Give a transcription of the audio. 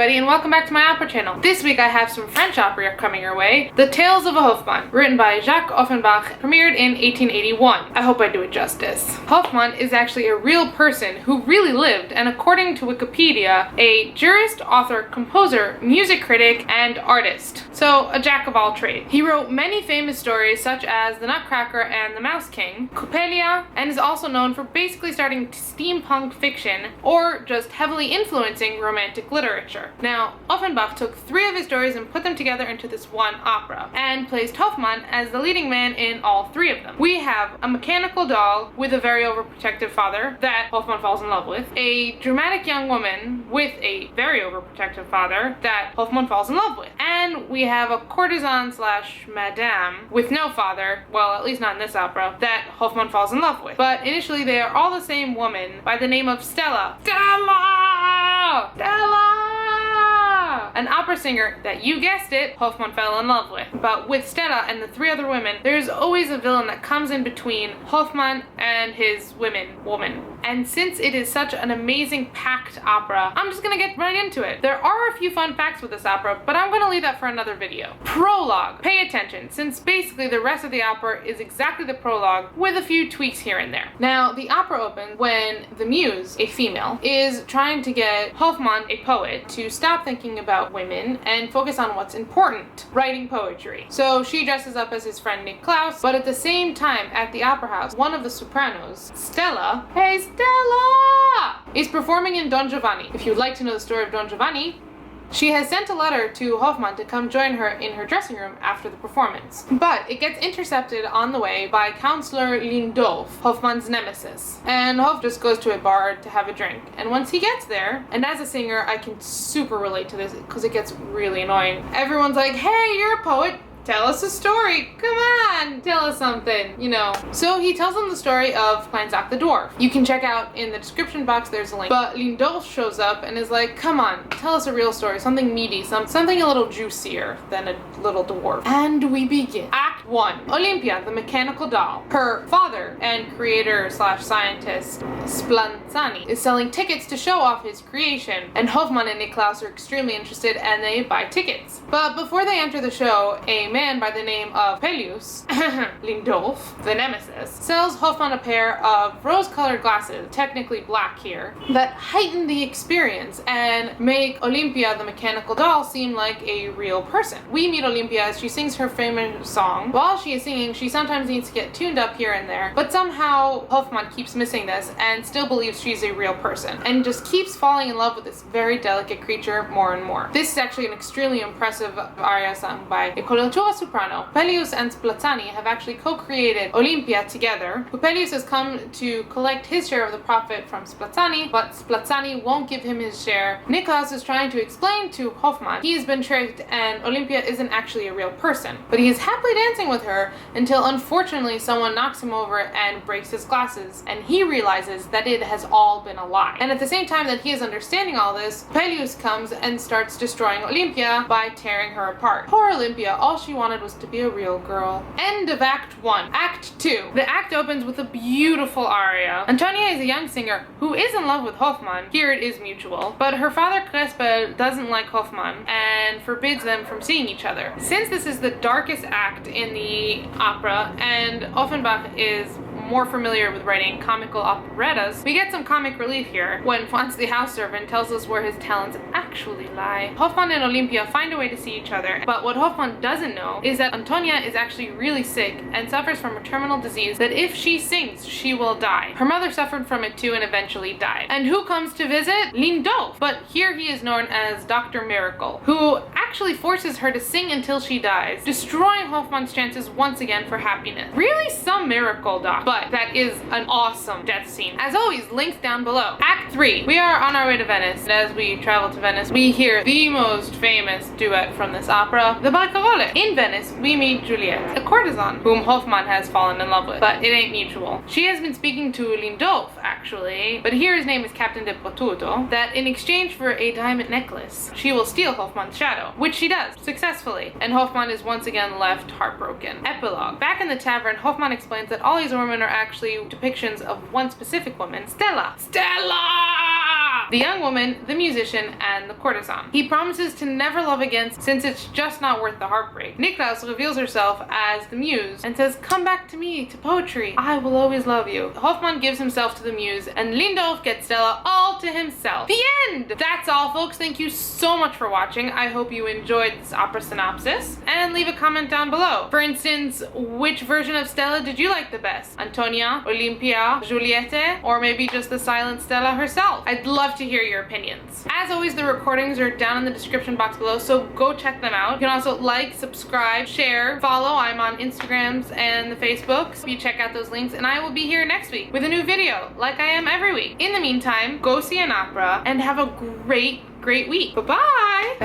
everybody, and welcome back to my opera channel. This week I have some French opera coming your way. The Tales of a Hoffmann, written by Jacques Offenbach, premiered in 1881. I hope I do it justice. Hoffmann is actually a real person who really lived, and according to Wikipedia, a jurist, author, composer, music critic, and artist. So, a jack of all trades. He wrote many famous stories such as The Nutcracker and the Mouse King, Coppelius, and is also known for basically starting steampunk fiction, or just heavily influencing romantic literature. Now, Offenbach took 3 of his stories and put them together into this one opera, and placed Hoffmann as the leading man in all 3 of them. We have a mechanical doll with a very overprotective father that Hoffmann falls in love with, a dramatic young woman with a very overprotective father that Hoffmann falls in love with, and we have a courtesan slash madame with no father, well, at least not in this opera, that Hoffmann falls in love with. But initially they are all the same woman by the name of Stella. An opera singer that, you guessed it, Hoffmann fell in love with. But with Stella and the 3 other women, there's always a villain that comes in between Hoffmann and his woman. And since it is such an amazing packed opera, I'm just gonna get right into it. There are a few fun facts with this opera, but I'm gonna leave that for another video. Prologue. Pay attention, since basically the rest of the opera is exactly the prologue with a few tweaks here and there. Now, the opera opens when the muse, a female, is trying to get Hoffmann, a poet, to stop thinking about women and focus on what's important, writing poetry. So she dresses up as his friend Nicklausse, but at the same time, at the opera house, one of the sopranos, Stella, hey Stella, is performing in Don Giovanni. If you'd like to know the story of Don Giovanni, she has sent a letter to Hoffmann to come join her in her dressing room after the performance. But it gets intercepted on the way by Counselor Nicklausse, Hoffmann's nemesis. And Hoff just goes to a bar to have a drink. And once he gets there, and as a singer, I can super relate to this because it gets really annoying. Everyone's like, hey, you're a poet. Tell us a story. Come on, tell us something, you know. So he tells them the story of Kleinzach the dwarf. You can check out in the description box, there's a link. But Nicklausse shows up and is like, come on, tell us a real story, something meaty, something a little juicier than a little dwarf. And we begin. Act 1. Olympia, the mechanical doll. Her father and creator slash scientist, Splanzani, is selling tickets to show off his creation, and Hoffmann and Nicklausse are extremely interested and they buy tickets. But before they enter the show, a man by the name of Coppelius, Nicklausse, the nemesis, sells Hoffmann a pair of rose-colored glasses, technically black here, that heighten the experience and make Olympia, the mechanical doll, seem like a real person. We meet Olympia as she sings her famous song. While she is singing, she sometimes needs to get tuned up here and there, but somehow Hoffmann keeps missing this and still believes she's a real person, and just keeps falling in love with this very delicate creature more and more. This is actually an extremely impressive aria sung by a soprano. Coppelius and Splanzani have actually co-created Olympia together. Coppelius has come to collect his share of the profit from Splanzani, but Splanzani won't give him his share. Nicklausse is trying to explain to Hoffmann he has been tricked and Olympia isn't actually a real person. But he is happily dancing with her until unfortunately someone knocks him over and breaks his glasses, and he realizes that it has all been a lie. And at the same time that he is understanding all this, Coppelius comes and starts destroying Olympia by tearing her apart. Poor Olympia, all she wanted was to be a real girl. End of Act 1. Act 2. The act opens with a beautiful aria. Antonia is a young singer who is in love with Hoffmann. Here it is mutual. But her father, Belle, doesn't like Hoffmann and forbids them from seeing each other. Since this is the darkest act in the opera, and Offenbach is more familiar with writing comical operettas, we get some comic relief here when Franzt the house servant tells us where his talents actually lie. Hoffmann and Olympia find a way to see each other, but what Hoffmann doesn't know is that Antonia is actually really sick and suffers from a terminal disease that if she sings, she will die. Her mother suffered from it too and eventually died. And who comes to visit? Nicklausse. But here he is known as Dr. Miracle, who actually forces her to sing until she dies, destroying Hoffmann's chances once again for happiness. Really some miracle, doc. But that is an awesome death scene. As always, links down below. Act 3. We are on our way to Venice. As we travel to Venice, we hear the most famous duet from this opera, the Barcarolle. In Venice, we meet Juliet, a courtesan whom Hoffmann has fallen in love with, but it ain't mutual. She has been speaking to Nicklausse, actually, but here his name is Captain de Potuto, that in exchange for a diamond necklace, she will steal Hoffmann's shadow, which she does, successfully, and Hoffmann is once again left heartbroken. Epilogue. Back in the tavern, Hoffmann explains that all these women are actually depictions of one specific woman, Stella. Stella! the young woman, the musician, and the courtesan. He promises to never love again since it's just not worth the heartbreak. Nicklausse reveals herself as the muse and says, "Come back to me, to poetry. I will always love you." Hoffmann gives himself to the muse, and Lindolf gets Stella all to himself. The end! That's all, folks. Thank you so much for watching. I hope you enjoyed this opera synopsis, and leave a comment down below. For instance, which version of Stella did you like the best? Antonia, Olympia, Juliette, or maybe just the silent Stella herself? I'd love to hear your opinions. As always, the recordings are down in the description box below, so go check them out. You can also like, subscribe, share, follow. I'm on Instagrams and the Facebooks. You check out those links, and I will be here next week with a new video, like I am every week. In the meantime, go see an opera and have a great week. Bye-bye!